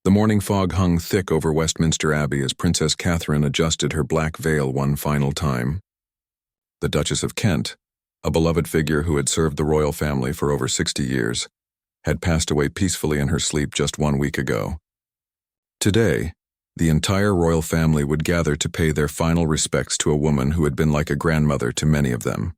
The morning fog hung thick over Westminster Abbey as Princess Catherine adjusted her black veil one final time. The Duchess of Kent, a beloved figure who had served the royal family for over 60 years, had passed away peacefully in her sleep just 1 week ago. Today, the entire royal family would gather to pay their final respects to a woman who had been like a grandmother to many of them.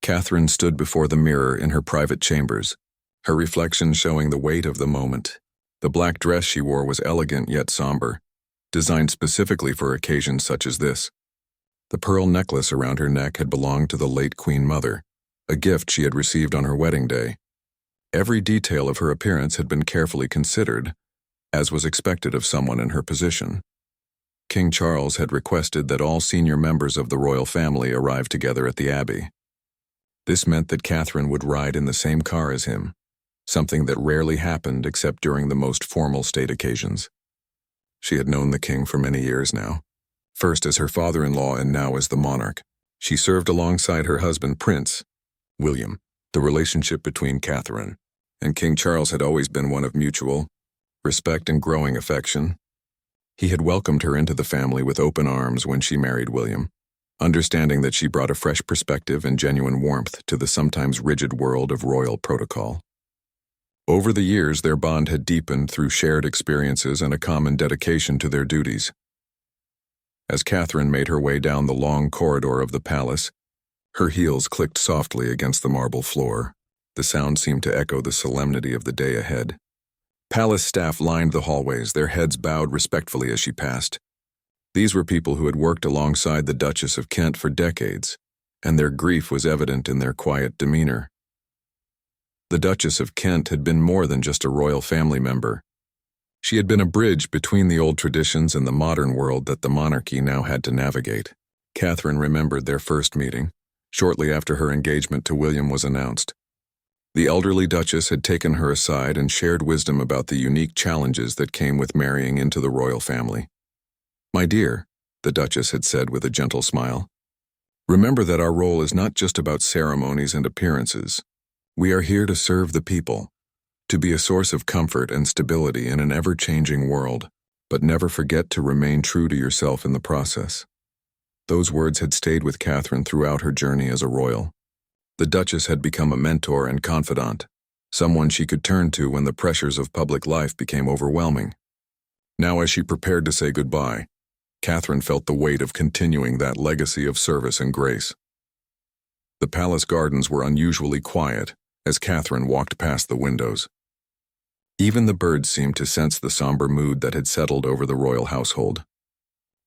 Catherine stood before the mirror in her private chambers, her reflection showing the weight of the moment. The black dress she wore was elegant yet somber, designed specifically for occasions such as this. The pearl necklace around her neck had belonged to the late Queen Mother, a gift she had received on her wedding day. Every detail of her appearance had been carefully considered, as was expected of someone in her position. King Charles had requested that all senior members of the royal family arrive together at the Abbey. This meant that Catherine would ride in the same car as him, something that rarely happened except during the most formal state occasions. She had known the king for many years now, first as her father-in-law and now as the monarch. She served alongside her husband Prince William. The relationship between Catherine and King Charles had always been one of mutual respect and growing affection. He had welcomed her into the family with open arms when she married William, understanding that she brought a fresh perspective and genuine warmth to the sometimes rigid world of royal protocol. Over the years, their bond had deepened through shared experiences and a common dedication to their duties. As Catherine made her way down the long corridor of the palace, her heels clicked softly against the marble floor. The sound seemed to echo the solemnity of the day ahead. Palace staff lined the hallways, their heads bowed respectfully as she passed. These were people who had worked alongside the Duchess of Kent for decades, and their grief was evident in their quiet demeanor. The Duchess of Kent had been more than just a royal family member. She had been a bridge between the old traditions and the modern world that the monarchy now had to navigate. Catherine remembered their first meeting, shortly after her engagement to William was announced. The elderly Duchess had taken her aside and shared wisdom about the unique challenges that came with marrying into the royal family. "My dear," the Duchess had said with a gentle smile, "remember that our role is not just about ceremonies and appearances. We are here to serve the people, to be a source of comfort and stability in an ever-changing world, but never forget to remain true to yourself in the process." Those words had stayed with Catherine throughout her journey as a royal. The Duchess had become a mentor and confidant, someone she could turn to when the pressures of public life became overwhelming. Now, as she prepared to say goodbye, Catherine felt the weight of continuing that legacy of service and grace. The palace gardens were unusually quiet as Catherine walked past the windows. Even the birds seemed to sense the somber mood that had settled over the royal household.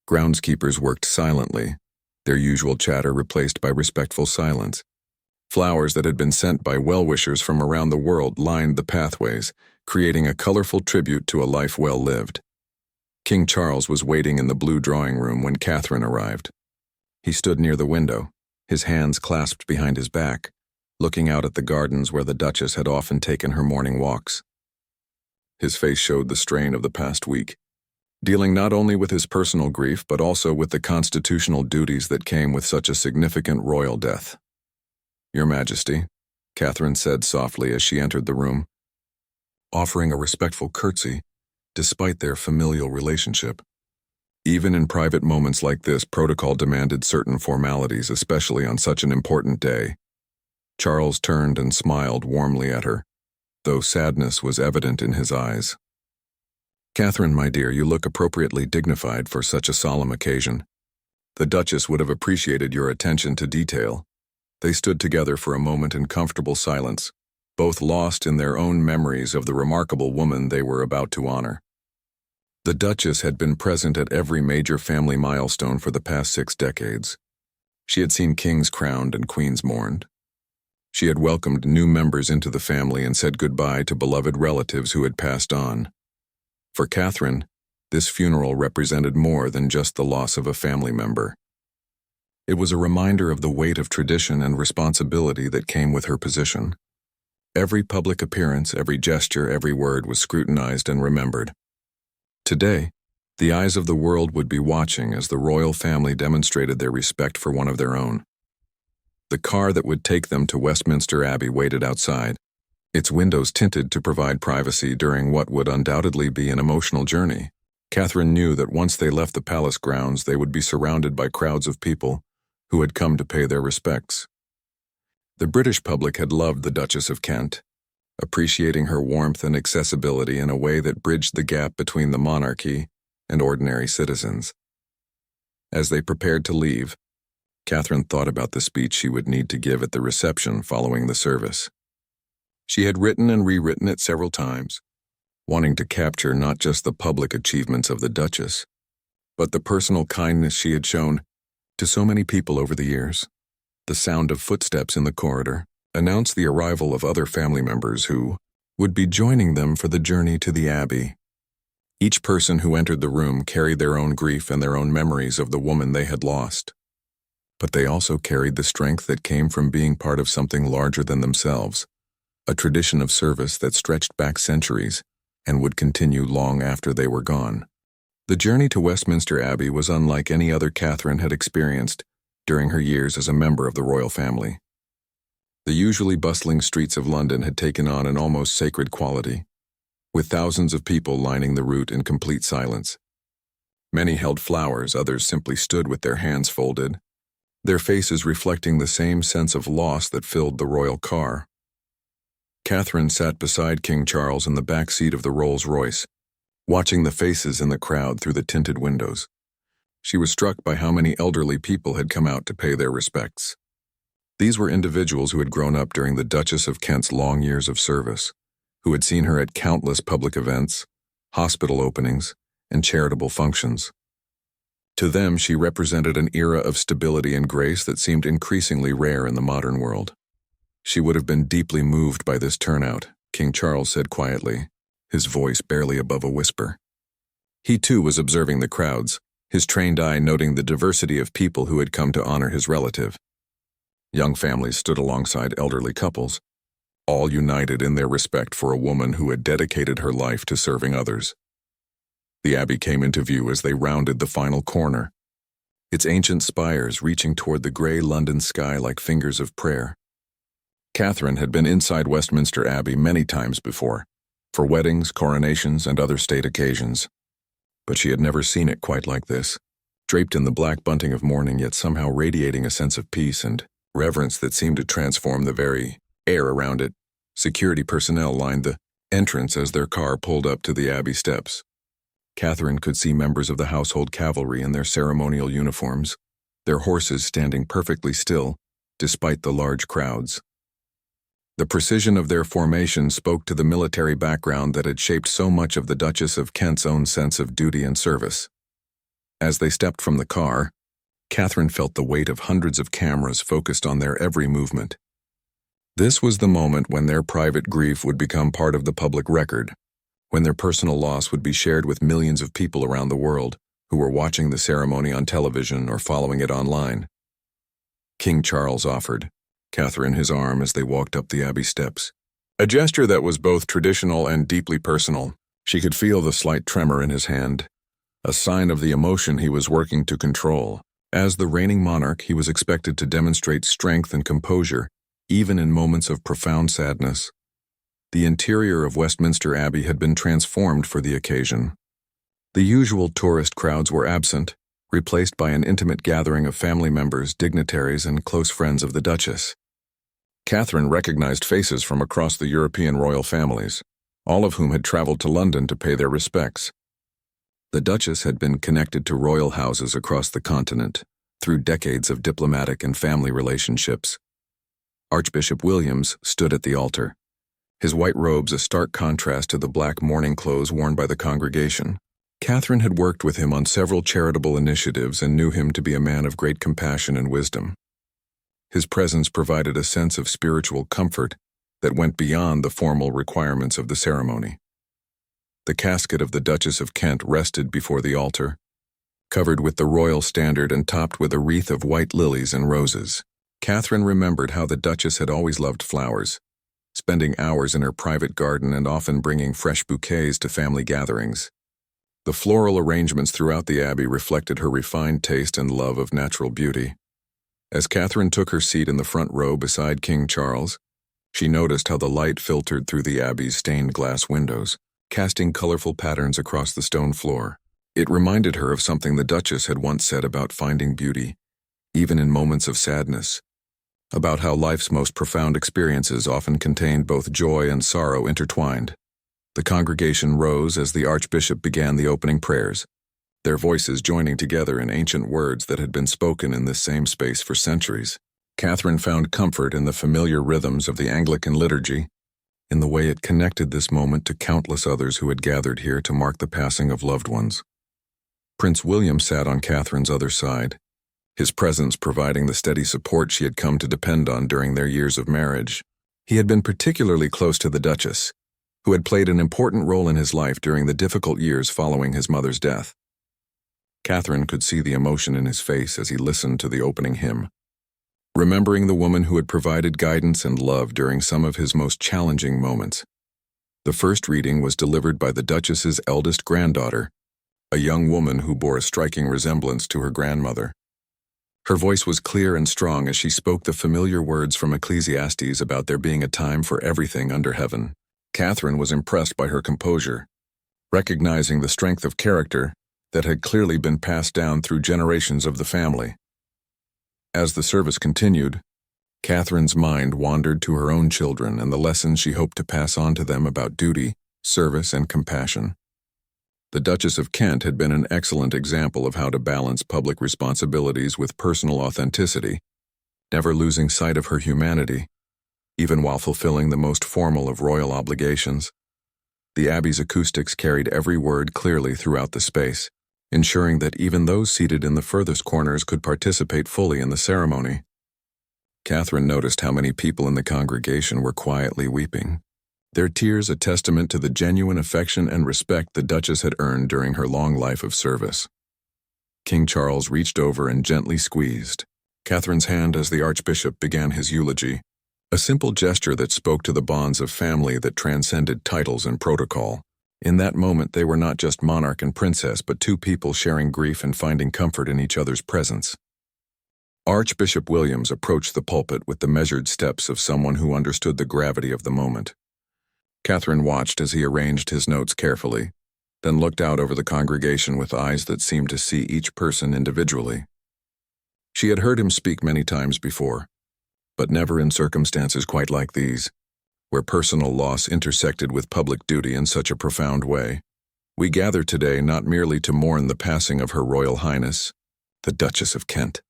Groundskeepers worked silently, their usual chatter replaced by respectful silence. Flowers that had been sent by well-wishers from around the world lined the pathways, creating a colorful tribute to a life well lived. King Charles was waiting in the blue drawing room when Catherine arrived. He stood near the window, his hands clasped behind his back, looking out at the gardens where the Duchess had often taken her morning walks. His face showed the strain of the past week, dealing not only with his personal grief but also with the constitutional duties that came with such a significant royal death. "Your Majesty," Catherine said softly as she entered the room, offering a respectful curtsy despite their familial relationship. Even in private moments like this, protocol demanded certain formalities, especially on such an important day. Charles turned and smiled warmly at her, though sadness was evident in his eyes. "Catherine, my dear, you look appropriately dignified for such a solemn occasion. The Duchess would have appreciated your attention to detail." They stood together for a moment in comfortable silence, both lost in their own memories of the remarkable woman they were about to honor. The Duchess had been present at every major family milestone for the past 6 decades. She had seen kings crowned and queens mourned. She had welcomed new members into the family and said goodbye to beloved relatives who had passed on. For Catherine, this funeral represented more than just the loss of a family member. It was a reminder of the weight of tradition and responsibility that came with her position. Every public appearance, every gesture, every word was scrutinized and remembered. Today, the eyes of the world would be watching as the royal family demonstrated their respect for one of their own. The car that would take them to Westminster Abbey waited outside, its windows tinted to provide privacy during what would undoubtedly be an emotional journey. Catherine knew that once they left the palace grounds, they would be surrounded by crowds of people who had come to pay their respects. The British public had loved the Duchess of Kent, appreciating her warmth and accessibility in a way that bridged the gap between the monarchy and ordinary citizens. As they prepared to leave, Catherine thought about the speech she would need to give at the reception following the service. She had written and rewritten it several times, wanting to capture not just the public achievements of the Duchess, but the personal kindness she had shown to so many people over the years. The sound of footsteps in the corridor announced the arrival of other family members who would be joining them for the journey to the Abbey. Each person who entered the room carried their own grief and their own memories of the woman they had lost. But they also carried the strength that came from being part of something larger than themselves, a tradition of service that stretched back centuries and would continue long after they were gone. The journey to Westminster Abbey was unlike any other Catherine had experienced during her years as a member of the royal family. The usually bustling streets of London had taken on an almost sacred quality, with thousands of people lining the route in complete silence. Many held flowers, others simply stood with their hands folded, their faces reflecting the same sense of loss that filled the royal car. Catherine sat beside King Charles in the back seat of the Rolls-Royce, watching the faces in the crowd through the tinted windows. She was struck by how many elderly people had come out to pay their respects. These were individuals who had grown up during the Duchess of Kent's long years of service, who had seen her at countless public events, hospital openings, and charitable functions. To them, she represented an era of stability and grace that seemed increasingly rare in the modern world. She would have been deeply moved by this turnout, King Charles said quietly, his voice barely above a whisper. He too was observing the crowds, his trained eye noting the diversity of people who had come to honor his relative. Young families stood alongside elderly couples, all united in their respect for a woman who had dedicated her life to serving others. The Abbey came into view as they rounded the final corner, its ancient spires reaching toward the gray London sky like fingers of prayer. Catherine had been inside Westminster Abbey many times before, for weddings, coronations, and other state occasions. But she had never seen it quite like this, draped in the black bunting of mourning yet somehow radiating a sense of peace and reverence that seemed to transform the very air around it. Security personnel lined the entrance as their car pulled up to the Abbey steps. Catherine could see members of the household cavalry in their ceremonial uniforms, their horses standing perfectly still, despite the large crowds. The precision of their formation spoke to the military background that had shaped so much of the Duchess of Kent's own sense of duty and service. As they stepped from the car, Catherine felt the weight of hundreds of cameras focused on their every movement. This was the moment when their private grief would become part of the public record, when their personal loss would be shared with millions of people around the world who were watching the ceremony on television or following it online. King Charles offered Catherine his arm as they walked up the Abbey steps, a gesture that was both traditional and deeply personal. She could feel the slight tremor in his hand, a sign of the emotion he was working to control. As the reigning monarch, he was expected to demonstrate strength and composure, even in moments of profound sadness. The interior of Westminster Abbey had been transformed for the occasion. The usual tourist crowds were absent, replaced by an intimate gathering of family members, dignitaries, and close friends of the Duchess. Catherine recognized faces from across the European royal families, all of whom had traveled to London to pay their respects. The Duchess had been connected to royal houses across the continent through decades of diplomatic and family relationships. Archbishop Williams stood at the altar, his white robes a stark contrast to the black mourning clothes worn by the congregation. Catherine had worked with him on several charitable initiatives and knew him to be a man of great compassion and wisdom. His presence provided a sense of spiritual comfort that went beyond the formal requirements of the ceremony. The casket of the Duchess of Kent rested before the altar, covered with the royal standard and topped with a wreath of white lilies and roses. Catherine remembered how the Duchess had always loved flowers, spending hours in her private garden and often bringing fresh bouquets to family gatherings. The floral arrangements throughout the Abbey reflected her refined taste and love of natural beauty. As Catherine took her seat in the front row beside King Charles, She noticed how the light filtered through the Abbey's stained glass windows, casting colorful patterns across the stone floor. It reminded her of something the Duchess had once said about finding beauty, even in moments of sadness, about how life's most profound experiences often contained both joy and sorrow intertwined. The congregation rose as the Archbishop began the opening prayers, their voices joining together in ancient words that had been spoken in this same space for centuries. Catherine found comfort in the familiar rhythms of the Anglican liturgy, in the way it connected this moment to countless others who had gathered here to mark the passing of loved ones. Prince William sat on Catherine's other side, his presence providing the steady support she had come to depend on during their years of marriage. He had been particularly close to the Duchess, who had played an important role in his life during the difficult years following his mother's death. Catherine could see the emotion in his face as he listened to the opening hymn, remembering the woman who had provided guidance and love during some of his most challenging moments. The first reading was delivered by the Duchess's eldest granddaughter, a young woman who bore a striking resemblance to her grandmother. Her voice was clear and strong as she spoke the familiar words from Ecclesiastes about there being a time for everything under heaven. Catherine was impressed by her composure, recognizing the strength of character that had clearly been passed down through generations of the family. As the service continued, Catherine's mind wandered to her own children and the lessons she hoped to pass on to them about duty, service, and compassion. The Duchess of Kent had been an excellent example of how to balance public responsibilities with personal authenticity, never losing sight of her humanity, even while fulfilling the most formal of royal obligations. The Abbey's acoustics carried every word clearly throughout the space, ensuring that even those seated in the furthest corners could participate fully in the ceremony. Catherine noticed how many people in the congregation were quietly weeping, their tears a testament to the genuine affection and respect the Duchess had earned during her long life of service. King Charles reached over and gently squeezed Catherine's hand as the Archbishop began his eulogy, a simple gesture that spoke to the bonds of family that transcended titles and protocol. In that moment, they were not just monarch and princess, but two people sharing grief and finding comfort in each other's presence. Archbishop Williams approached the pulpit with the measured steps of someone who understood the gravity of the moment. Catherine watched as he arranged his notes carefully, then looked out over the congregation with eyes that seemed to see each person individually. She had heard him speak many times before, but never in circumstances quite like these, where personal loss intersected with public duty in such a profound way. "We gather today not merely to mourn the passing of Her Royal Highness, the Duchess of Kent,"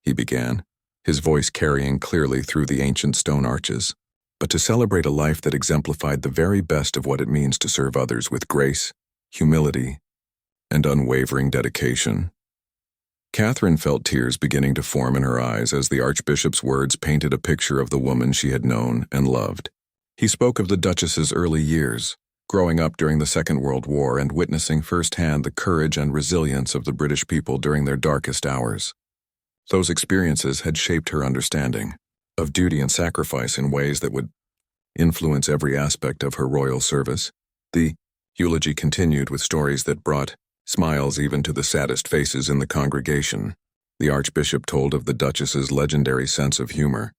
he began, his voice carrying clearly through the ancient stone arches, but to celebrate a life that exemplified the very best of what it means to serve others with grace, humility, and unwavering dedication. Catherine felt tears beginning to form in her eyes as the Archbishop's words painted a picture of the woman she had known and loved. He spoke of the Duchess's early years, growing up during the Second World War and witnessing firsthand the courage and resilience of the British people during their darkest hours. Those experiences had shaped her understanding of duty and sacrifice in ways that would influence every aspect of her royal service. The eulogy continued with stories that brought smiles even to the saddest faces in the congregation. The Archbishop told of the Duchess's legendary sense of humor,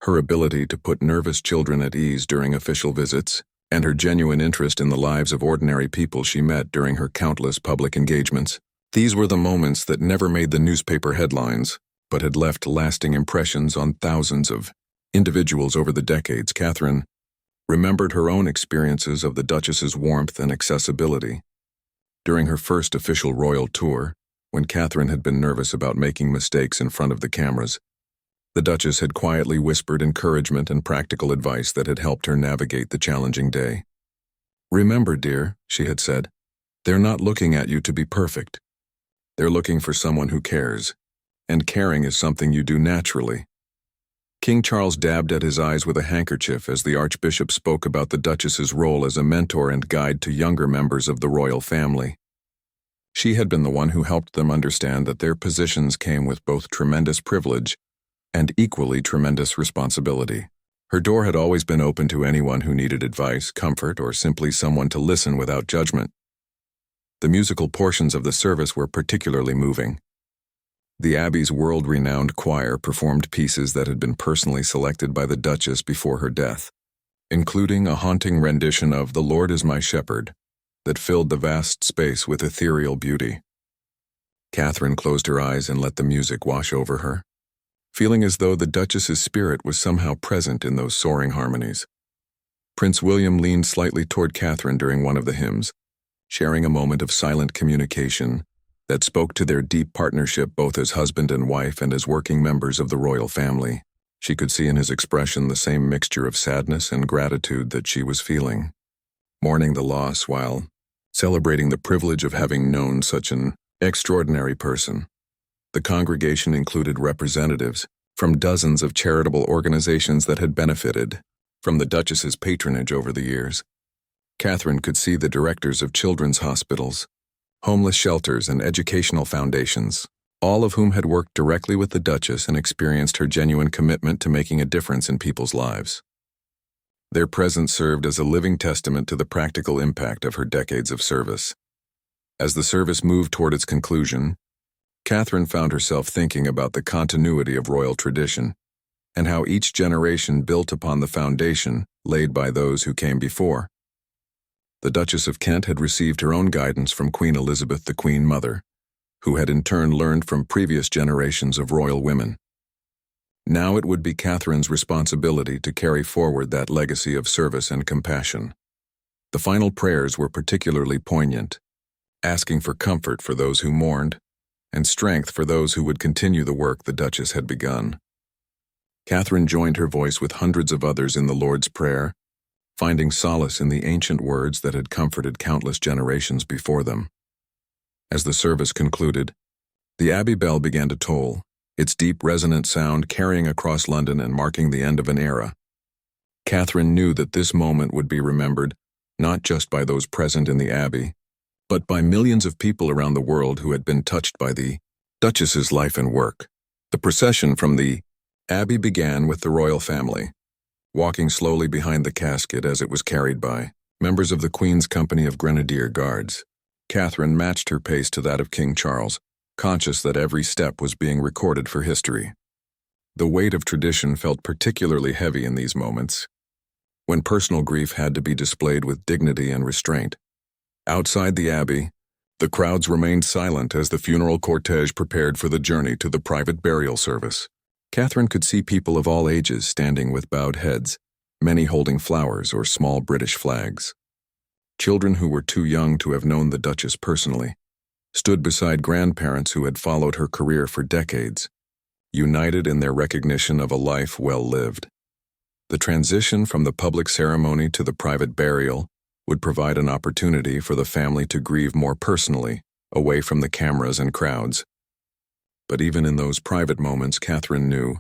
her ability to put nervous children at ease during official visits, and her genuine interest in the lives of ordinary people she met during her countless public engagements. These were the moments that never made the newspaper headlines, but had left lasting impressions on thousands of individuals over the decades. Catherine remembered her own experiences of the Duchess's warmth and accessibility. During her first official royal tour, when Catherine had been nervous about making mistakes in front of the cameras, the Duchess had quietly whispered encouragement and practical advice that had helped her navigate the challenging day. "Remember, dear," she had said, "they're not looking at you to be perfect. They're looking for someone who cares, and caring is something you do naturally." King Charles dabbed at his eyes with a handkerchief as the Archbishop spoke about the Duchess's role as a mentor and guide to younger members of the royal family. She had been the one who helped them understand that their positions came with both tremendous privilege and equally tremendous responsibility. Her door had always been open to anyone who needed advice, comfort, or simply someone to listen without judgment. The musical portions of the service were particularly moving. The Abbey's world-renowned choir performed pieces that had been personally selected by the Duchess before her death. including a haunting rendition of "The Lord is My Shepherd" that filled the vast space with ethereal beauty. Catherine closed her eyes and let the music wash over her, feeling as though the Duchess's spirit was somehow present in those soaring harmonies. Prince William leaned slightly toward Catherine during one of the hymns, sharing a moment of silent communication that spoke to their deep partnership both as husband and wife and as working members of the royal family. She could see in his expression the same mixture of sadness and gratitude that she was feeling, mourning the loss while celebrating the privilege of having known such an extraordinary person. The congregation included representatives from dozens of charitable organizations that had benefited from the Duchess's patronage over the years. Catherine could see the directors of children's hospitals, homeless shelters, and educational foundations, all of whom had worked directly with the Duchess and experienced her genuine commitment to making a difference in people's lives. Their presence served as a living testament to the practical impact of her decades of service. As the service moved toward its conclusion, Catherine found herself thinking about the continuity of royal tradition and how each generation built upon the foundation laid by those who came before. The Duchess of Kent had received her own guidance from Queen Elizabeth, the Queen Mother, who had in turn learned from previous generations of royal women. Now it would be Catherine's responsibility to carry forward that legacy of service and compassion. The final prayers were particularly poignant, asking for comfort for those who mourned and strength for those who would continue the work the Duchess had begun. Catherine joined her voice with hundreds of others in the Lord's Prayer, finding solace in the ancient words that had comforted countless generations before them. As the service concluded, the Abbey bell began to toll, its deep resonant sound carrying across London and marking the end of an era. Catherine knew that this moment would be remembered not just by those present in the Abbey, but by millions of people around the world who had been touched by the Duchess's life and work. The procession from the Abbey began with the royal family, walking slowly behind the casket as it was carried by members of the Queen's Company of Grenadier Guards. Catherine matched her pace to that of King Charles, conscious that every step was being recorded for history. The weight of tradition felt particularly heavy in these moments, when personal grief had to be displayed with dignity and restraint. Outside the Abbey, the crowds remained silent as the funeral cortege prepared for the journey to the private burial service. Catherine could see people of all ages standing with bowed heads, many holding flowers or small British flags. Children who were too young to have known the Duchess personally stood beside grandparents who had followed her career for decades, united in their recognition of a life well lived. The transition from the public ceremony to the private burial would provide an opportunity for the family to grieve more personally, away from the cameras and crowds. But even in those private moments, Catherine knew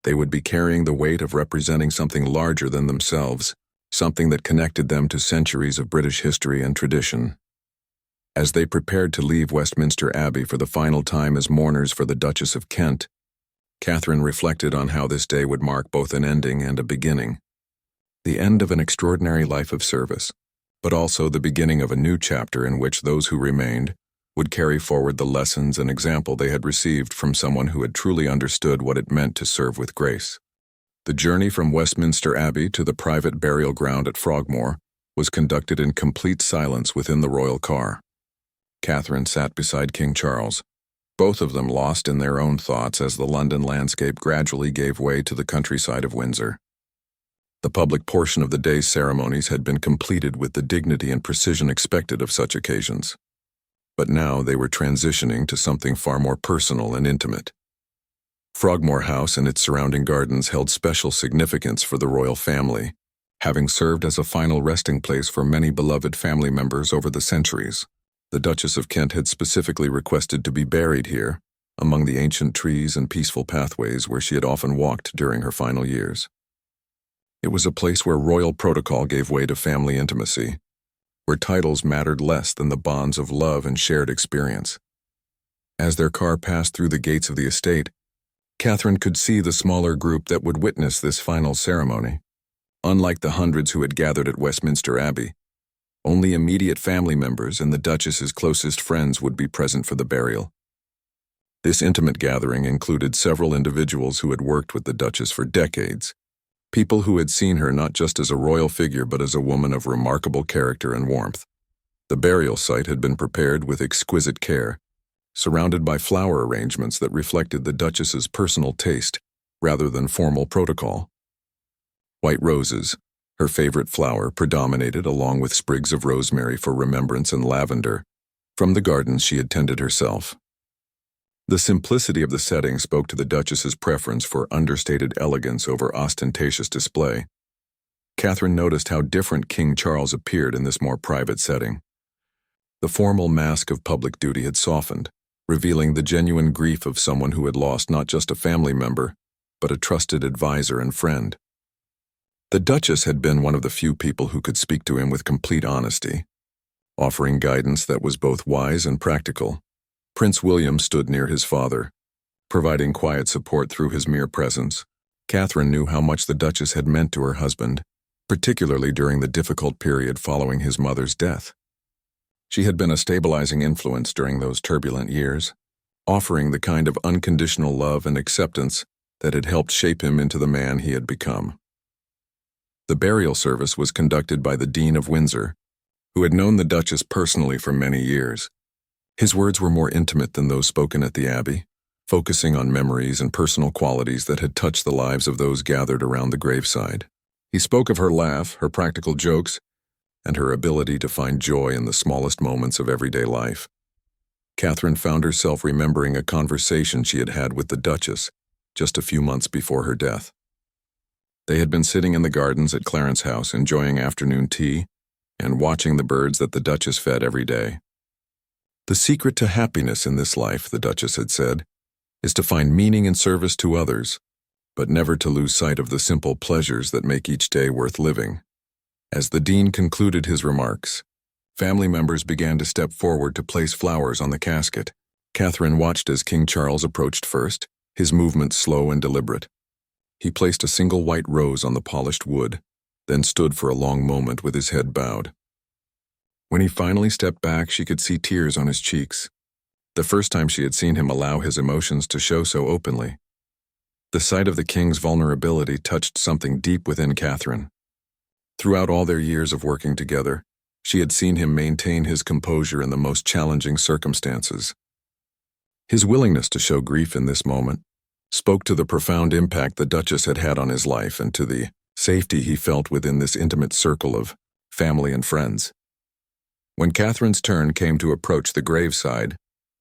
they would be carrying the weight of representing something larger than themselves, something that connected them to centuries of British history and tradition. As they prepared to leave Westminster Abbey for the final time as mourners for the Duchess of Kent, Catherine reflected on how this day would mark both an ending and a beginning. The end of an extraordinary life of service, but also the beginning of a new chapter in which those who remained would carry forward the lessons and example they had received from someone who had truly understood what it meant to serve with grace. The journey from Westminster Abbey to the private burial ground at Frogmore was conducted in complete silence within the royal car. Catherine sat beside King Charles, both of them lost in their own thoughts as the London landscape gradually gave way to the countryside of Windsor. The public portion of the day's ceremonies had been completed with the dignity and precision expected of such occasions. But now they were transitioning to something far more personal and intimate. Frogmore House and its surrounding gardens held special significance for the royal family, having served as a final resting place for many beloved family members over the centuries. The Duchess of Kent had specifically requested to be buried here, among the ancient trees and peaceful pathways where she had often walked during her final years. It was a place where royal protocol gave way to family intimacy, where titles mattered less than the bonds of love and shared experience. As their car passed through the gates of the estate, Catherine could see the smaller group that would witness this final ceremony. Unlike the hundreds who had gathered at Westminster Abbey, only immediate family members and the Duchess's closest friends would be present for the burial. This intimate gathering included several individuals who had worked with the Duchess for decades, People who had seen her not just as a royal figure but as a woman of remarkable character and warmth. The burial site had been prepared with exquisite care, surrounded by flower arrangements that reflected the Duchess's personal taste rather than formal protocol. White roses, her favorite flower, predominated along with sprigs of rosemary for remembrance and lavender from the gardens she had tended herself. The simplicity of the setting spoke to the Duchess's preference for understated elegance over ostentatious display. Catherine noticed how different King Charles appeared in this more private setting. The formal mask of public duty had softened, revealing the genuine grief of someone who had lost not just a family member, but a trusted advisor and friend. The Duchess had been one of the few people who could speak to him with complete honesty, offering guidance that was both wise and practical. Prince William stood near his father, providing quiet support through his mere presence. Catherine knew how much the Duchess had meant to her husband, particularly during the difficult period following his mother's death. She had been a stabilizing influence during those turbulent years, offering the kind of unconditional love and acceptance that had helped shape him into the man he had become. The burial service was conducted by the Dean of Windsor, who had known the Duchess personally for many years. His words were more intimate than those spoken at the Abbey, focusing on memories and personal qualities that had touched the lives of those gathered around the graveside. He spoke of her laugh, her practical jokes, and her ability to find joy in the smallest moments of everyday life. Catherine found herself remembering a conversation she had had with the Duchess just a few months before her death. They had been sitting in the gardens at Clarence House enjoying afternoon tea and watching the birds that the Duchess fed every day. "The secret to happiness in this life," the Duchess had said, "is to find meaning and service to others, but never to lose sight of the simple pleasures that make each day worth living." As the Dean concluded his remarks, family members began to step forward to place flowers on the casket. Catherine watched as King Charles approached first, his movements slow and deliberate. He placed a single white rose on the polished wood, then stood for a long moment with his head bowed. When he finally stepped back, she could see tears on his cheeks, the first time she had seen him allow his emotions to show so openly. The sight of the king's vulnerability touched something deep within Catherine. Throughout all their years of working together, she had seen him maintain his composure in the most challenging circumstances. His willingness to show grief in this moment spoke to the profound impact the Duchess had had on his life and to the safety he felt within this intimate circle of family and friends. When Catherine's turn came to approach the graveside,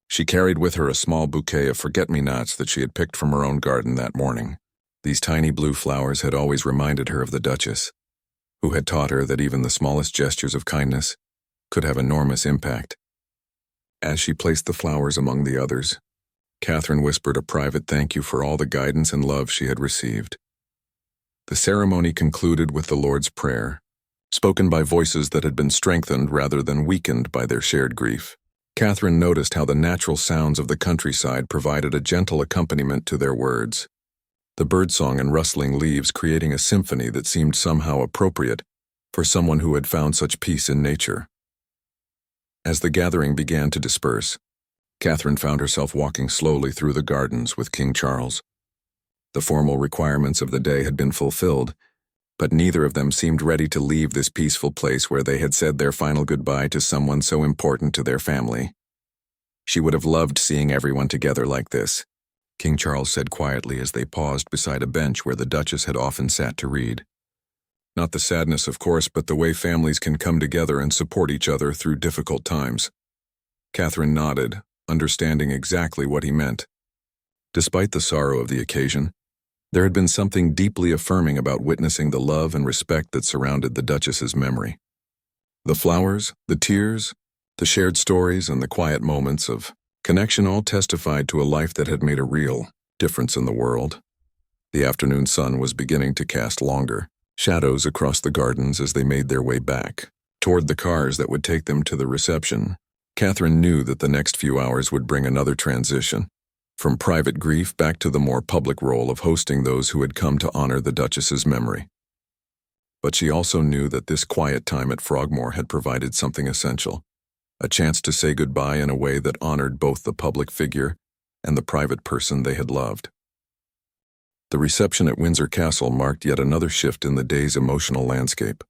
she carried with her a small bouquet of forget-me-nots that she had picked from her own garden that morning. These tiny blue flowers had always reminded her of the Duchess, who had taught her that even the smallest gestures of kindness could have enormous impact. As she placed the flowers among the others, Catherine whispered a private thank you for all the guidance and love she had received. The ceremony concluded with the Lord's Prayer, spoken by voices that had been strengthened rather than weakened by their shared grief. Catherine noticed how the natural sounds of the countryside provided a gentle accompaniment to their words, the birdsong and rustling leaves creating a symphony that seemed somehow appropriate for someone who had found such peace in nature. As the gathering began to disperse, Catherine found herself walking slowly through the gardens with King Charles. The formal requirements of the day had been fulfilled, but neither of them seemed ready to leave this peaceful place where they had said their final goodbye to someone so important to their family. "She would have loved seeing everyone together like this," King Charles said quietly as they paused beside a bench where the Duchess had often sat to read. "Not the sadness, of course, but the way families can come together and support each other through difficult times." Catherine nodded, understanding exactly what he meant. Despite the sorrow of the occasion, there had been something deeply affirming about witnessing the love and respect that surrounded the Duchess's memory. The flowers, the tears, the shared stories, and the quiet moments of connection all testified to a life that had made a real difference in the world. The afternoon sun was beginning to cast longer shadows across the gardens as they made their way back toward the cars that would take them to the reception. Catherine knew that the next few hours would bring another transition, from private grief back to the more public role of hosting those who had come to honor the Duchess's memory. But she also knew that this quiet time at Frogmore had provided something essential, a chance to say goodbye in a way that honored both the public figure and the private person they had loved. The reception at Windsor Castle marked yet another shift in the day's emotional landscape.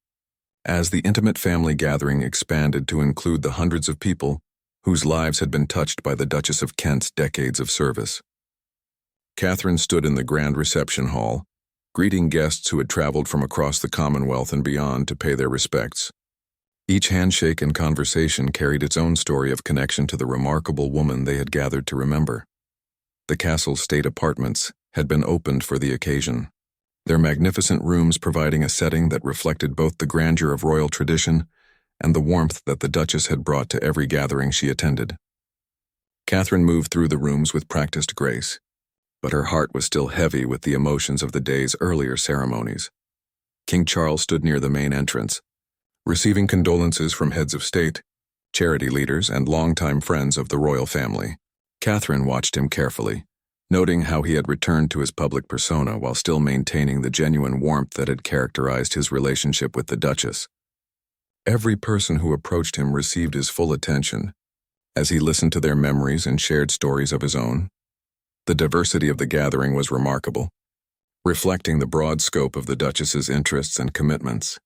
As the intimate family gathering expanded to include the hundreds of people whose lives had been touched by the Duchess of Kent's decades of service. Catherine stood in the grand reception hall, greeting guests who had traveled from across the Commonwealth and beyond to pay their respects. Each handshake and conversation carried its own story of connection to the remarkable woman they had gathered to remember. The castle's state apartments had been opened for the occasion, their magnificent rooms providing a setting that reflected both the grandeur of royal tradition and the warmth that the Duchess had brought to every gathering she attended. Catherine moved through the rooms with practiced grace, but her heart was still heavy with the emotions of the day's earlier ceremonies. King Charles stood near the main entrance, receiving condolences from heads of state, charity leaders, and longtime friends of the royal family. Catherine watched him carefully, noting how he had returned to his public persona while still maintaining the genuine warmth that had characterized his relationship with the Duchess. Every person who approached him received his full attention, as he listened to their memories and shared stories of his own. The diversity of the gathering was remarkable, reflecting the broad scope of the Duchess's interests and commitments.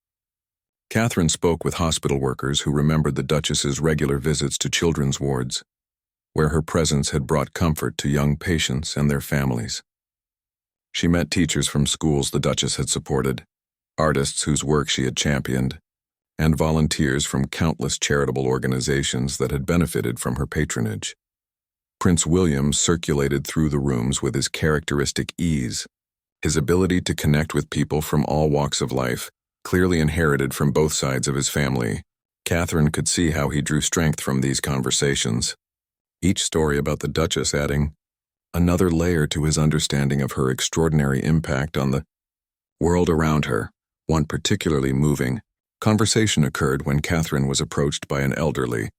Catherine spoke with hospital workers who remembered the Duchess's regular visits to children's wards, where her presence had brought comfort to young patients and their families. She met teachers from schools the Duchess had supported, artists whose work she had championed, and volunteers from countless charitable organizations that had benefited from her patronage. Prince William circulated through the rooms with his characteristic ease, his ability to connect with people from all walks of life, clearly inherited from both sides of his family. Catherine could see how he drew strength from these conversations, each story about the Duchess adding another layer to his understanding of her extraordinary impact on the world around her. One particularly moving conversation occurred when Catherine was approached by an elderly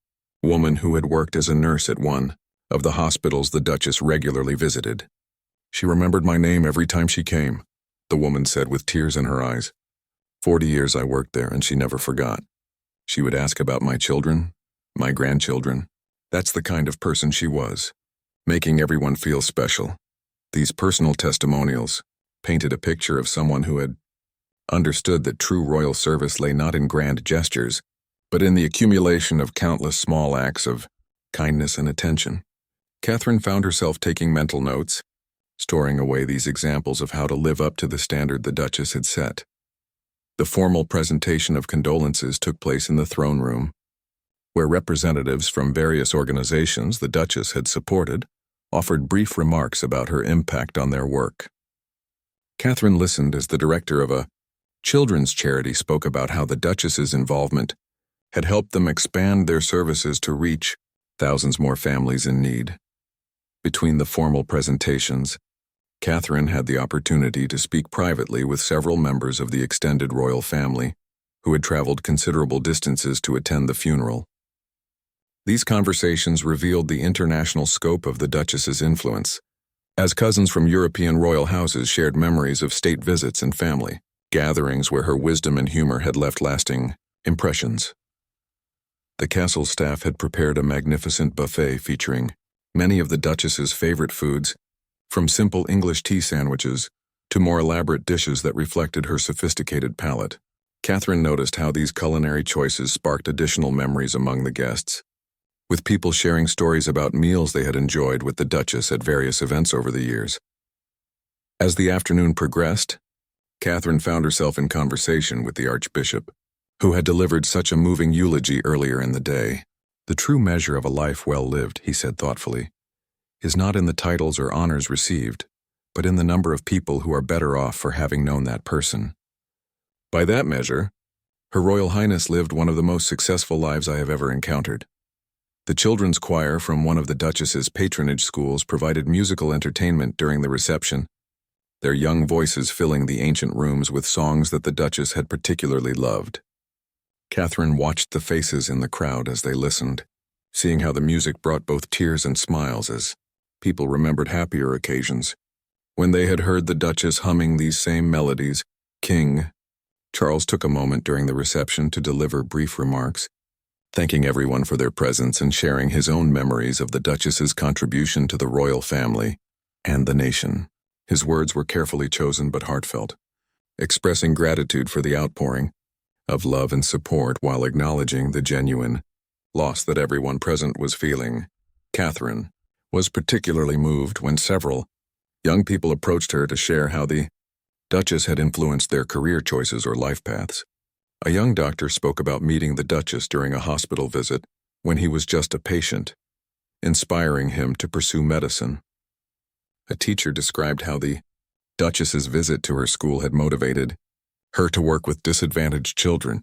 woman who had worked as a nurse at one of the hospitals the Duchess regularly visited. "She remembered my name every time she came," the woman said with tears in her eyes. 40 years I worked there and she never forgot. She would ask about my children, my grandchildren. That's the kind of person she was, making everyone feel special. These personal testimonials painted a picture of someone who had understood that true royal service lay not in grand gestures, but in the accumulation of countless small acts of kindness and attention. Catherine found herself taking mental notes, storing away these examples of how to live up to the standard the Duchess had set. The formal presentation of condolences took place in the throne room, where representatives from various organizations the Duchess had supported offered brief remarks about her impact on their work. Catherine listened as the director of a children's charity spoke about how the Duchess's involvement had helped them expand their services to reach thousands more families in need. Between the formal presentations, Catherine had the opportunity to speak privately with several members of the extended royal family who had traveled considerable distances to attend the funeral. These conversations revealed the international scope of the Duchess's influence, as cousins from European royal houses shared memories of state visits and family gatherings where her wisdom and humor had left lasting impressions. The castle staff had prepared a magnificent buffet featuring many of the Duchess's favorite foods, from simple English tea sandwiches to more elaborate dishes that reflected her sophisticated palate. Catherine noticed how these culinary choices sparked additional memories among the guests, with people sharing stories about meals they had enjoyed with the Duchess at various events over the years. As the afternoon progressed, Catherine found herself in conversation with the Archbishop, who had delivered such a moving eulogy earlier in the day. "The true measure of a life well lived," he said thoughtfully, "is not in the titles or honors received, but in the number of people who are better off for having known that person. By that measure, Her Royal Highness lived one of the most successful lives I have ever encountered." The children's choir from one of the Duchess's patronage schools provided musical entertainment during the reception, their young voices filling the ancient rooms with songs that the Duchess had particularly loved. Catherine watched the faces in the crowd as they listened, seeing how the music brought both tears and smiles as people remembered happier occasions. When they had heard the Duchess humming these same melodies, King Charles took a moment during the reception to deliver brief remarks, thanking everyone for their presence and sharing his own memories of the Duchess's contribution to the royal family and the nation. His words were carefully chosen but heartfelt, expressing gratitude for the outpouring of love and support while acknowledging the genuine loss that everyone present was feeling. Catherine was particularly moved when several young people approached her to share how the Duchess had influenced their career choices or life paths. A young doctor spoke about meeting the Duchess during a hospital visit when he was just a patient, inspiring him to pursue medicine. A teacher described how the Duchess's visit to her school had motivated her to work with disadvantaged children.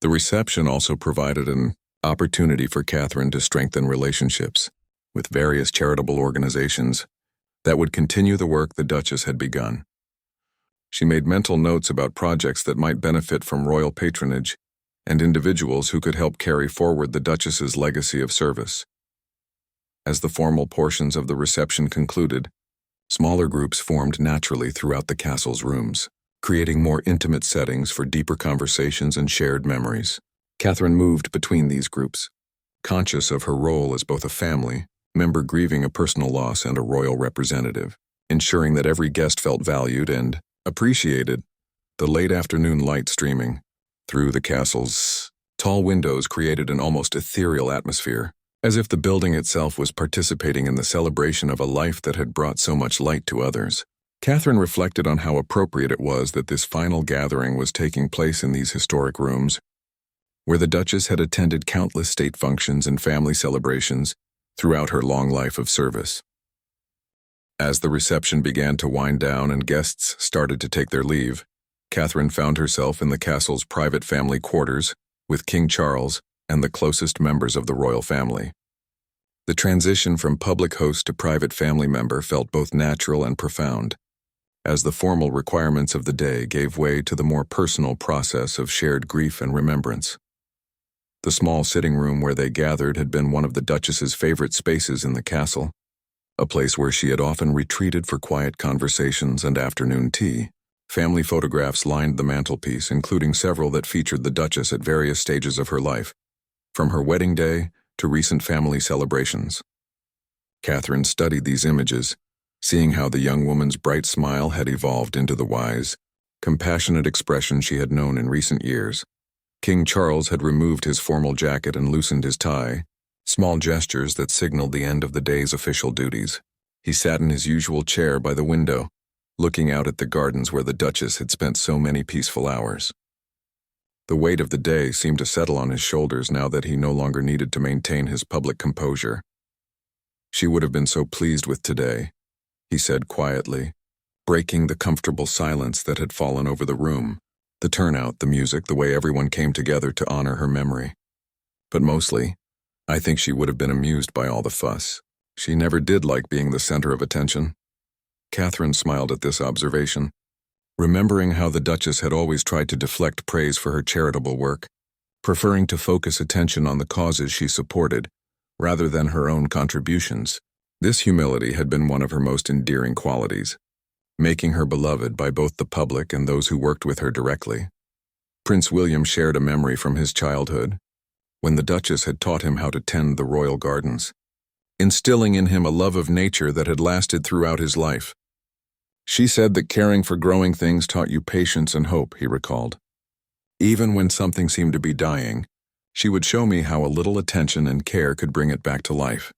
The reception also provided an opportunity for Catherine to strengthen relationships with various charitable organizations that would continue the work the Duchess had begun. She made mental notes about projects that might benefit from royal patronage and individuals who could help carry forward the Duchess's legacy of service. As the formal portions of the reception concluded, smaller groups formed naturally throughout the castle's rooms, creating more intimate settings for deeper conversations and shared memories. Catherine moved between these groups, conscious of her role as both a family member grieving a personal loss and a royal representative, ensuring that every guest felt valued and appreciated. The late afternoon light streaming through the castle's tall windows created an almost ethereal atmosphere, as if the building itself was participating in the celebration of a life that had brought so much light to others. Catherine reflected on how appropriate it was that this final gathering was taking place in these historic rooms, where the Duchess had attended countless state functions and family celebrations throughout her long life of service. As the reception began to wind down and guests started to take their leave, Catherine found herself in the castle's private family quarters with King Charles and the closest members of the royal family. The transition from public host to private family member felt both natural and profound, as the formal requirements of the day gave way to the more personal process of shared grief and remembrance. The small sitting room where they gathered had been one of the Duchess's favorite spaces in the castle, a place where she had often retreated for quiet conversations and afternoon tea. Family photographs lined the mantelpiece, including several that featured the Duchess at various stages of her life, from her wedding day to recent family celebrations. Catherine studied these images, seeing how the young woman's bright smile had evolved into the wise, compassionate expression she had known in recent years. King Charles had removed his formal jacket and loosened his tie, small gestures that signaled the end of the day's official duties. He sat in his usual chair by the window, looking out at the gardens where the Duchess had spent so many peaceful hours. The weight of the day seemed to settle on his shoulders now that he no longer needed to maintain his public composure. "She would have been so pleased with today," he said quietly, breaking the comfortable silence that had fallen over the room. The turnout, the music, the way everyone came together to honor her memory. But mostly, I think she would have been amused by all the fuss. She never did like being the center of attention. Catherine smiled at this observation, remembering how the Duchess had always tried to deflect praise for her charitable work, preferring to focus attention on the causes she supported rather than her own contributions. This humility had been one of her most endearing qualities, making her beloved by both the public and those who worked with her directly. Prince William shared a memory from his childhood, when the Duchess had taught him how to tend the royal gardens, instilling in him a love of nature that had lasted throughout his life. "She said that caring for growing things taught you patience and hope," he recalled. "Even when something seemed to be dying, she would show me how a little attention and care could bring it back to life."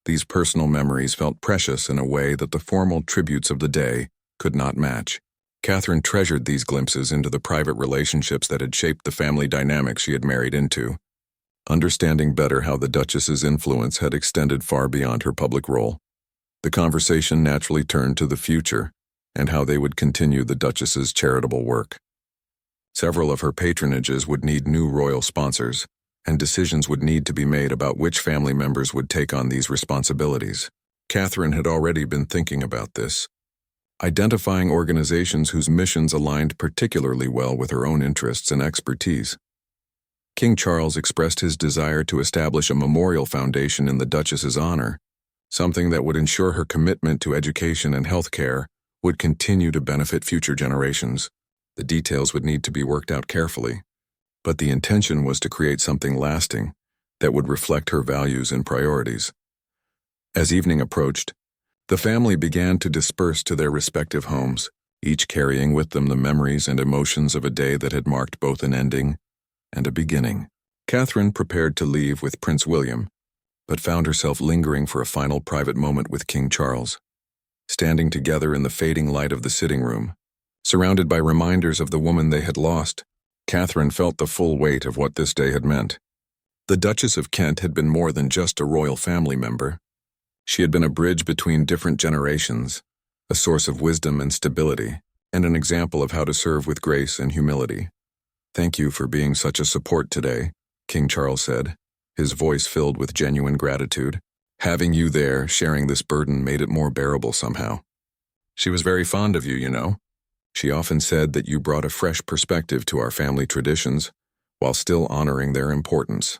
These personal memories felt precious in a way that the formal tributes of the day could not match. Catherine treasured these glimpses into the private relationships that had shaped the family dynamic she had married into, understanding better how the Duchess's influence had extended far beyond her public role. The conversation naturally turned to the future and how they would continue the Duchess's charitable work. Several of her patronages would need new royal sponsors, and decisions would need to be made about which family members would take on these responsibilities. Catherine had already been thinking about this, identifying organizations whose missions aligned particularly well with her own interests and expertise. King Charles expressed his desire to establish a memorial foundation in the Duchess's honor, something that would ensure her commitment to education and health care would continue to benefit future generations. The details would need to be worked out carefully, but the intention was to create something lasting that would reflect her values and priorities. As evening approached, The family began to disperse to their respective homes, each carrying with them the memories and emotions of a day that had marked both an ending and a beginning. Catherine prepared to leave with Prince William, but found herself lingering for a final private moment with King Charles. Standing together in the fading light of the sitting room, surrounded by reminders of the woman they had lost, Catherine felt the full weight of what this day had meant. The Duchess of Kent had been more than just a royal family member. She had been a bridge between different generations, a source of wisdom and stability, and an example of how to serve with grace and humility. "Thank you for being such a support today," King Charles said, his voice filled with genuine gratitude. "Having you there, sharing this burden, made it more bearable somehow. She was very fond of you, you know. She often said that you brought a fresh perspective to our family traditions, while still honoring their importance."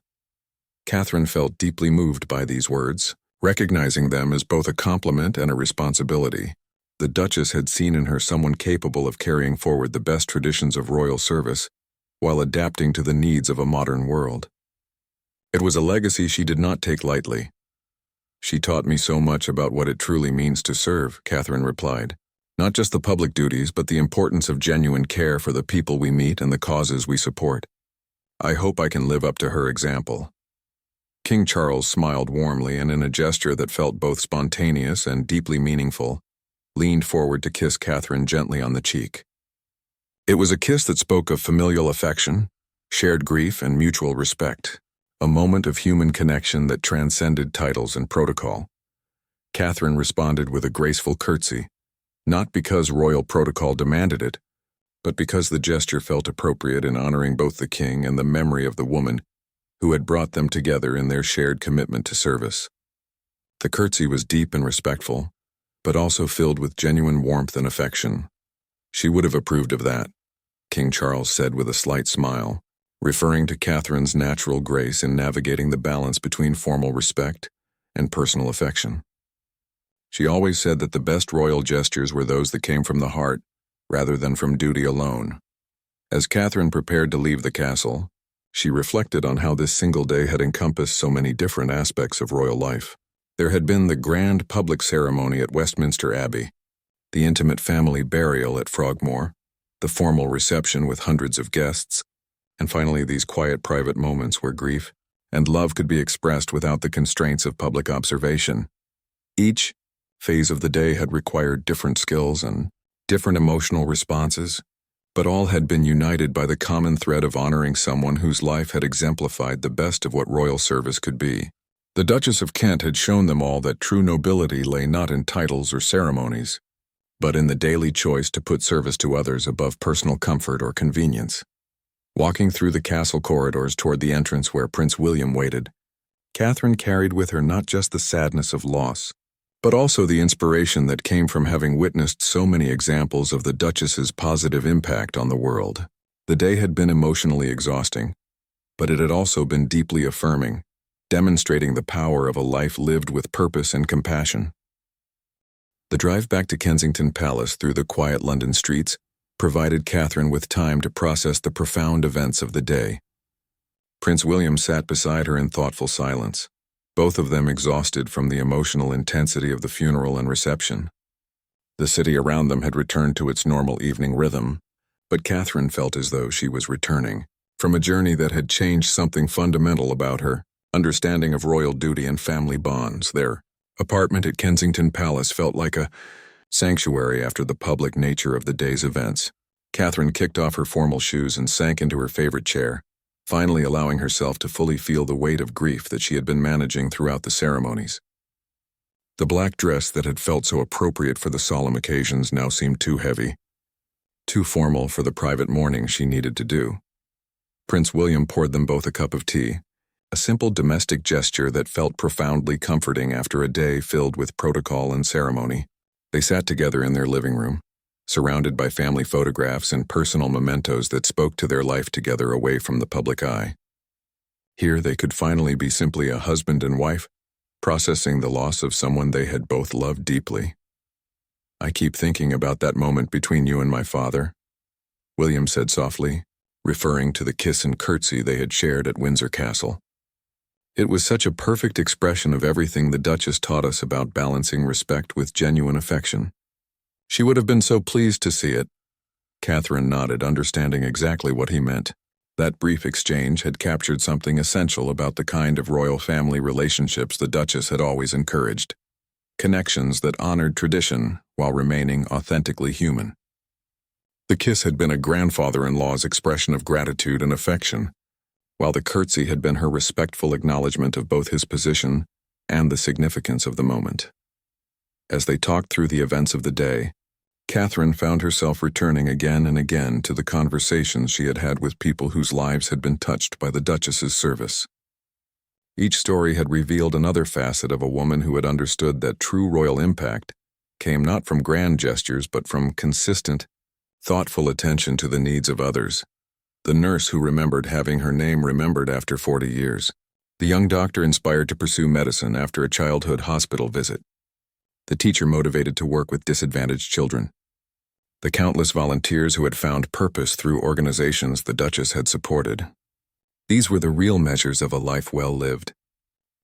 Catherine felt deeply moved by these words, recognizing them as both a compliment and a responsibility. The Duchess had seen in her someone capable of carrying forward the best traditions of royal service, while adapting to the needs of a modern world. It was a legacy she did not take lightly. "She taught me so much about what it truly means to serve," Catherine replied. "Not just the public duties, but the importance of genuine care for the people we meet and the causes we support. I hope I can live up to her example." King Charles smiled warmly and in a gesture that felt both spontaneous and deeply meaningful, leaned forward to kiss Catherine gently on the cheek. It was a kiss that spoke of familial affection, shared grief, and mutual respect, a moment of human connection that transcended titles and protocol. Catherine responded with a graceful curtsy, not because royal protocol demanded it, but because the gesture felt appropriate in honoring both the king and the memory of the woman who had brought them together in their shared commitment to service. The curtsy was deep and respectful, but also filled with genuine warmth and affection. "She would have approved of that," King Charles said with a slight smile, referring to Catherine's natural grace in navigating the balance between formal respect and personal affection. "She always said that the best royal gestures were those that came from the heart, rather than from duty alone." As Catherine prepared to leave the castle, she reflected on how this single day had encompassed so many different aspects of royal life. There had been the grand public ceremony at Westminster Abbey, the intimate family burial at Frogmore, the formal reception with hundreds of guests, and finally these quiet private moments where grief and love could be expressed without the constraints of public observation. Each phase of the day had required different skills and different emotional responses, but all had been united by the common thread of honoring someone whose life had exemplified the best of what royal service could be. The Duchess of Kent had shown them all that true nobility lay not in titles or ceremonies, but in the daily choice to put service to others above personal comfort or convenience. Walking through the castle corridors toward the entrance where Prince William waited, Catherine carried with her not just the sadness of loss, but also the inspiration that came from having witnessed so many examples of the Duchess's positive impact on the world. The day had been emotionally exhausting, but it had also been deeply affirming, demonstrating the power of a life lived with purpose and compassion. The drive back to Kensington Palace through the quiet London streets provided Catherine with time to process the profound events of the day. Prince William sat beside her in thoughtful silence, both of them exhausted from the emotional intensity of the funeral and reception. The city around them had returned to its normal evening rhythm, but Catherine felt as though she was returning from a journey that had changed something fundamental about her understanding of royal duty and family bonds. Their apartment at Kensington Palace felt like a sanctuary after the public nature of the day's events. Catherine kicked off her formal shoes and sank into her favorite chair, finally allowing herself to fully feel the weight of grief that she had been managing throughout the ceremonies. The black dress that had felt so appropriate for the solemn occasions now seemed too heavy, too formal for the private mourning she needed to do. Prince William poured them both a cup of tea, a simple domestic gesture that felt profoundly comforting after a day filled with protocol and ceremony. They sat together in their living room, surrounded by family photographs and personal mementos that spoke to their life together away from the public eye. Here they could finally be simply a husband and wife, processing the loss of someone they had both loved deeply. "I keep thinking about that moment between you and my father," William said softly, referring to the kiss and curtsy they had shared at Windsor Castle. It was such a perfect expression of everything the Duchess taught us about balancing respect with genuine affection. She would have been so pleased to see it. Catherine nodded, understanding exactly what he meant. That brief exchange had captured something essential about the kind of royal family relationships the Duchess had always encouraged. Connections that honored tradition while remaining authentically human. The kiss had been a grandfather-in-law's expression of gratitude and affection, while the curtsy had been her respectful acknowledgement of both his position and the significance of the moment. As they talked through the events of the day, Catherine found herself returning again and again to the conversations she had had with people whose lives had been touched by the Duchess's service. Each story had revealed another facet of a woman who had understood that true royal impact came not from grand gestures but from consistent, thoughtful attention to the needs of others. The nurse who remembered having her name remembered after 40 years. The young doctor inspired to pursue medicine after a childhood hospital visit. The teacher motivated to work with disadvantaged children. The countless volunteers who had found purpose through organizations the Duchess had supported. These were the real measures of a life well lived.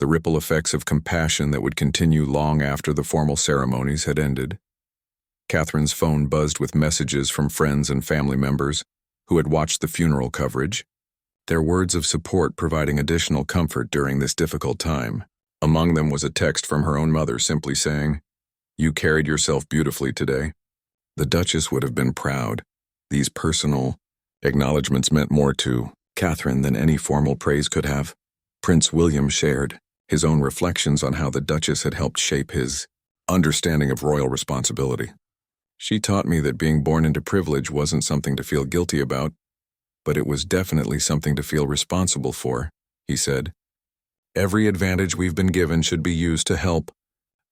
The ripple effects of compassion that would continue long after the formal ceremonies had ended. Catherine's phone buzzed with messages from friends and family members who had watched the funeral coverage, their words of support providing additional comfort during this difficult time. Among them was a text from her own mother simply saying, "You carried yourself beautifully today." The Duchess would have been proud. These personal acknowledgments meant more to Catherine than any formal praise could have. Prince William shared his own reflections on how the Duchess had helped shape his understanding of royal responsibility. "She taught me that being born into privilege wasn't something to feel guilty about, but it was definitely something to feel responsible for," he said. "Every advantage we've been given should be used to help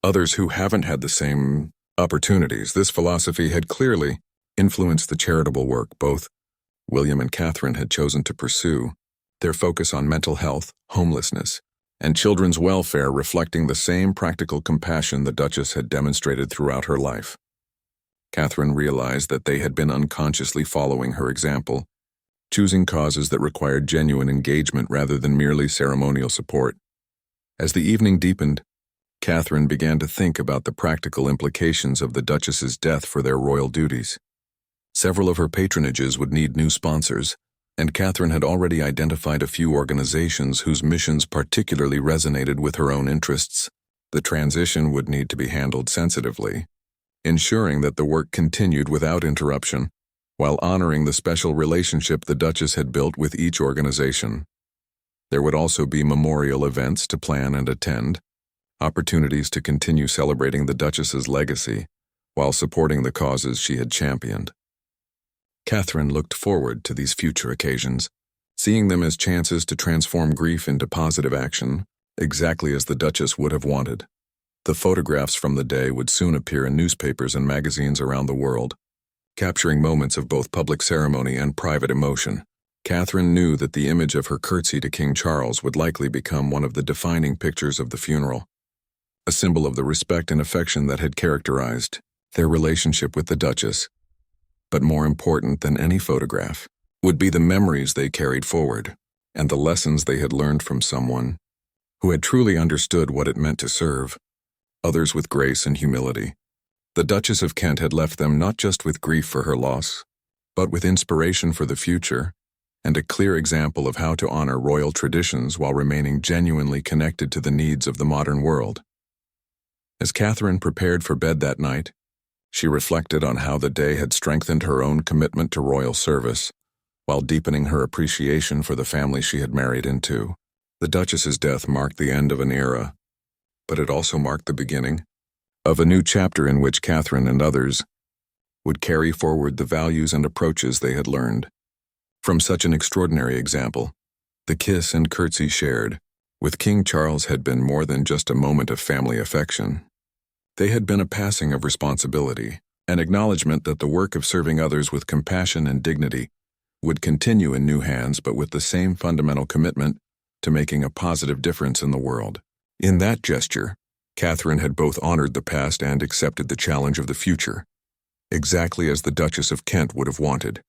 others who haven't had the same opportunities." This philosophy had clearly influenced the charitable work both William and Catherine had chosen to pursue, their focus on mental health, homelessness, and children's welfare reflecting the same practical compassion the Duchess had demonstrated throughout her life. Catherine realized that they had been unconsciously following her example, choosing causes that required genuine engagement rather than merely ceremonial support. As the evening deepened, Catherine began to think about the practical implications of the Duchess's death for their royal duties. Several of her patronages would need new sponsors, and Catherine had already identified a few organizations whose missions particularly resonated with her own interests. The transition would need to be handled sensitively, ensuring that the work continued without interruption, while honoring the special relationship the Duchess had built with each organization. There would also be memorial events to plan and attend, opportunities to continue celebrating the Duchess's legacy while supporting the causes she had championed. Catherine looked forward to these future occasions, seeing them as chances to transform grief into positive action, exactly as the Duchess would have wanted. The photographs from the day would soon appear in newspapers and magazines around the world, capturing moments of both public ceremony and private emotion. Catherine knew that the image of her curtsy to King Charles would likely become one of the defining pictures of the funeral, a symbol of the respect and affection that had characterized their relationship with the Duchess. But more important than any photograph would be the memories they carried forward and the lessons they had learned from someone who had truly understood what it meant to serve others with grace and humility. The Duchess of Kent had left them not just with grief for her loss, but with inspiration for the future and a clear example of how to honor royal traditions while remaining genuinely connected to the needs of the modern world. As Catherine prepared for bed that night, she reflected on how the day had strengthened her own commitment to royal service, while deepening her appreciation for the family she had married into. The Duchess's death marked the end of an era, but it also marked the beginning of a new chapter in which Catherine and others would carry forward the values and approaches they had learned from such an extraordinary example. The kiss and curtsy shared with King Charles had been more than just a moment of family affection. They had been a passing of responsibility, an acknowledgement that the work of serving others with compassion and dignity would continue in new hands, but with the same fundamental commitment to making a positive difference in the world. In that gesture, Catherine had both honored the past and accepted the challenge of the future, exactly as the Duchess of Kent would have wanted.